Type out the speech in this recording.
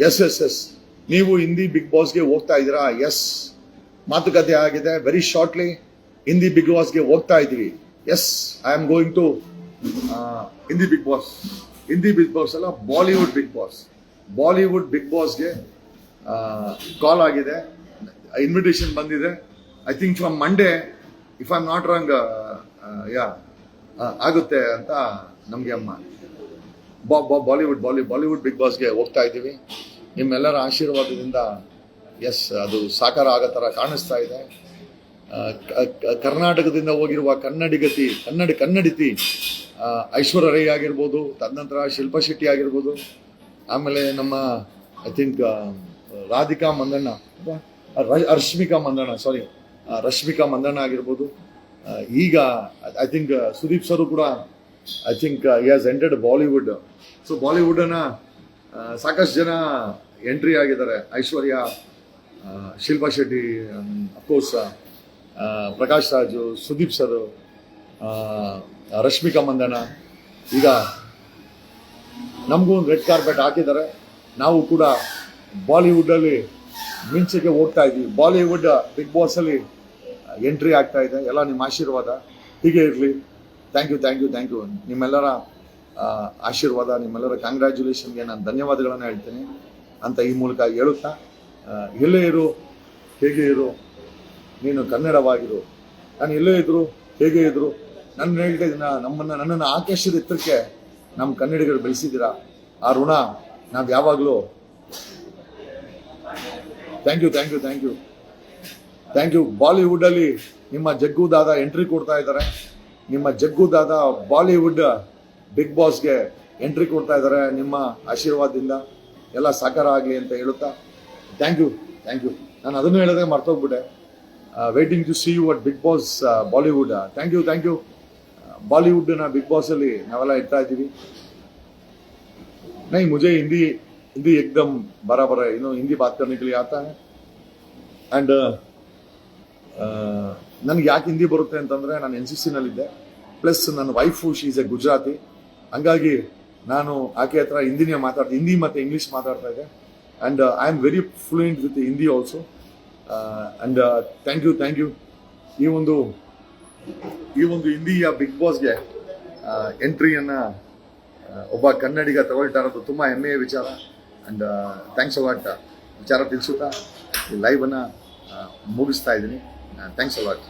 S S S ನೀವು Hindi Bigg ಬಾಸ್ಗೆ ಹೋಗ್ತಾ ಇದ್ದೀರಾ? ಎಸ್, ಮಾತುಕತೆ ಆಗಿದೆ. ವೆರಿ ಶಾರ್ಟ್ಲಿ ಹಿಂದಿ ಬಿಗ್ ಬಾಸ್ಗೆ ಹೋಗ್ತಾ ಇದ್ದೀವಿ. Yes, I am going to Hindi Bigg Boss. Hindi Bigg Boss ಅಲ್ಲ, Bollywood Bigg Boss. Bollywood Bigg ಬಾಸ್ಗೆ ಕಾಲ್ ಆಗಿದೆ, ಇನ್ವಿಟೇಷನ್ ಬಂದಿದೆ. I think from Monday, if I am not wrong, ಆಗುತ್ತೆ ಅಂತ ನಮಗೆ ಅಮ್ಮ. ಬಾಲಿವುಡ್ ಬಿಗ್ ಬಾಸ್ಗೆ ಹೋಗ್ತಾ ಇದ್ದೀವಿ. ನಿಮ್ಮೆಲ್ಲರ ಆಶೀರ್ವಾದದಿಂದ ಎಸ್, ಅದು ಸಾಕಾರ ಆಗೋ ಥರ ಕಾಣಿಸ್ತಾ ಇದೆ. ಕರ್ನಾಟಕದಿಂದ ಹೋಗಿರುವ ಕನ್ನಡಿತಿ ಐಶ್ವರ್ಯ ರೈ ಆಗಿರ್ಬೋದು, ತದನಂತರ ಶಿಲ್ಪಾ ಶೆಟ್ಟಿ ಆಗಿರ್ಬೋದು, ಆಮೇಲೆ ನಮ್ಮ ಐ ಥಿಂಕ್ ರಶ್ಮಿಕಾ ಮಂದಣ್ಣ ಆಗಿರ್ಬೋದು. ಈಗ ಐ ಥಿಂಕ್ ಸುದೀಪ್ ಸರ್ ಕೂಡ I think he has entered Bollywood. So ಬಾಲಿವುಡ್ನ ಸಾಕಷ್ಟು ಜನ ಎಂಟ್ರಿ ಆಗಿದ್ದಾರೆ. ಐಶ್ವರ್ಯ, ಶಿಲ್ಪಾ ಶೆಟ್ಟಿ, ಅಫ್ಕೋರ್ಸ್ ಪ್ರಕಾಶ್ ರಾಜು, ಸುದೀಪ್ ಸರ್, ರಶ್ಮಿಕಾ ಮಂದಣ್ಣ. ಈಗ ನಮಗೂ ಒಂದು ರೆಡ್ ಕಾರ್ಪೆಟ್ ಹಾಕಿದ್ದಾರೆ. ನಾವು ಕೂಡ ಬಾಲಿವುಡ್ಡಲ್ಲಿ ಮಿಂಚಿಗೆ ಹೋಗ್ತಾ ಇದ್ದೀವಿ. ಬಾಲಿವುಡ್ ಬಿಗ್ ಬಾಸಲ್ಲಿ ಎಂಟ್ರಿ ಆಗ್ತಾ ಇದೆ. ಎಲ್ಲ ನಿಮ್ಮ ಆಶೀರ್ವಾದ ಹೀಗೆ ಇರಲಿ. Thank you. ನಿಮ್ಮೆಲ್ಲರ ಆಶೀರ್ವಾದ, ನಿಮ್ಮೆಲ್ಲರ ಕಂಗ್ರ್ಯಾಚುಲೇಷನ್ಗೆ ನಾನು ಧನ್ಯವಾದಗಳನ್ನು ಹೇಳ್ತೀನಿ ಅಂತ ಈ ಮೂಲಕ ಹೇಳುತ್ತಾ, ಎಲ್ಲೇ ಇರು, ಹೇಗೆ ಇರು, ನೀನು ಕನ್ನಡವಾಗಿರು. ನಾನು ಎಲ್ಲೇ ಇದ್ರು, ಹೇಗೆ ಇದ್ರು, ನನ್ನ ಹೇಳ್ತಾ ಇದ್ದೀನ, ನನ್ನನ್ನು ಆಕಾಶದ ಎತ್ತರಕ್ಕೆ ನಮ್ಮ ಕನ್ನಡಿಗರು ಬೆಳೆಸಿದ್ದೀರಾ. ಆ ಋಣ ನಾವು ಯಾವಾಗಲೂ. Thank you. ಬಾಲಿವುಡ್ಡಲ್ಲಿ ನಿಮ್ಮ ಜಗ್ಗು ದಾದಾ ಎಂಟ್ರಿ ಕೊಡ್ತಾ ಇದ್ದಾರೆ. ನಿಮ್ಮ ಜಗ್ಗು ದಾದಾ ಬಾಲಿವುಡ್ ಬಿಗ್ ಬಾಸ್ಗೆ ಎಂಟ್ರಿ ಕೊಡ್ತಾ ಇದ್ದಾರೆ. ನಿಮ್ಮ ಆಶೀರ್ವಾದದಿಂದ ಎಲ್ಲ ಸಾಕಾರ ಆಗಲಿ ಅಂತ ಹೇಳುತ್ತಾ, ಥ್ಯಾಂಕ್ ಯು. ನಾನು ಅದನ್ನು ಹೇಳೋದೇ ಮರ್ತೋಗ್ಬಿಟ್ಟೆ. Waiting to see you at Bigg Boss Bollywood. Thank you. ಬಾಲಿವುಡ್ನ ಬಿಗ್ ಬಾಸಲ್ಲಿ ನಾವೆಲ್ಲ ಇರ್ತಾ ಇದ್ದೀವಿ. नहीं, मुझे हिंदी एकदम बराबर है. हिंदी बात करने के लिए आता है. ಆ್ಯಂಡ್ ನನಗೆ ಯಾಕೆ ಹಿಂದಿ ಬರುತ್ತೆ ಅಂತಂದರೆ, ನಾನು NCC ನಲ್ಲಿದ್ದೆ. ಪ್ಲಸ್ ನನ್ನ wife she is a Gujarati. ಹಂಗಾಗಿ ನಾನು ಆಕೆ ಹತ್ರ ಹಿಂದಿ ಮತ್ತು ಇಂಗ್ಲೀಷ್ ಮಾತಾಡ್ತಾ ಇದ್ದೆ. And I am very fluent with Hindi also. And thank you. ಈ ಒಂದು ಹಿಂದಿಯ ಬಿಗ್ ಬಾಸ್ಗೆ ಎಂಟ್ರಿಯನ್ನು ಒಬ್ಬ ಕನ್ನಡಿಗ ತಗೊಳ್ತಾ ಇರೋದು ತುಂಬ ಹೆಮ್ಮೆಯ ವಿಚಾರ. ಆ್ಯಂಡ್ ಥ್ಯಾಂಕ್ಸ್ ಅಲಾಟ್ ವಿಚಾರ ತಿಳಿಸುತ್ತಾ ಈ ಲೈವನ್ನು ಮುಗಿಸ್ತಾ ಇದ್ದೀನಿ. Thanks a lot.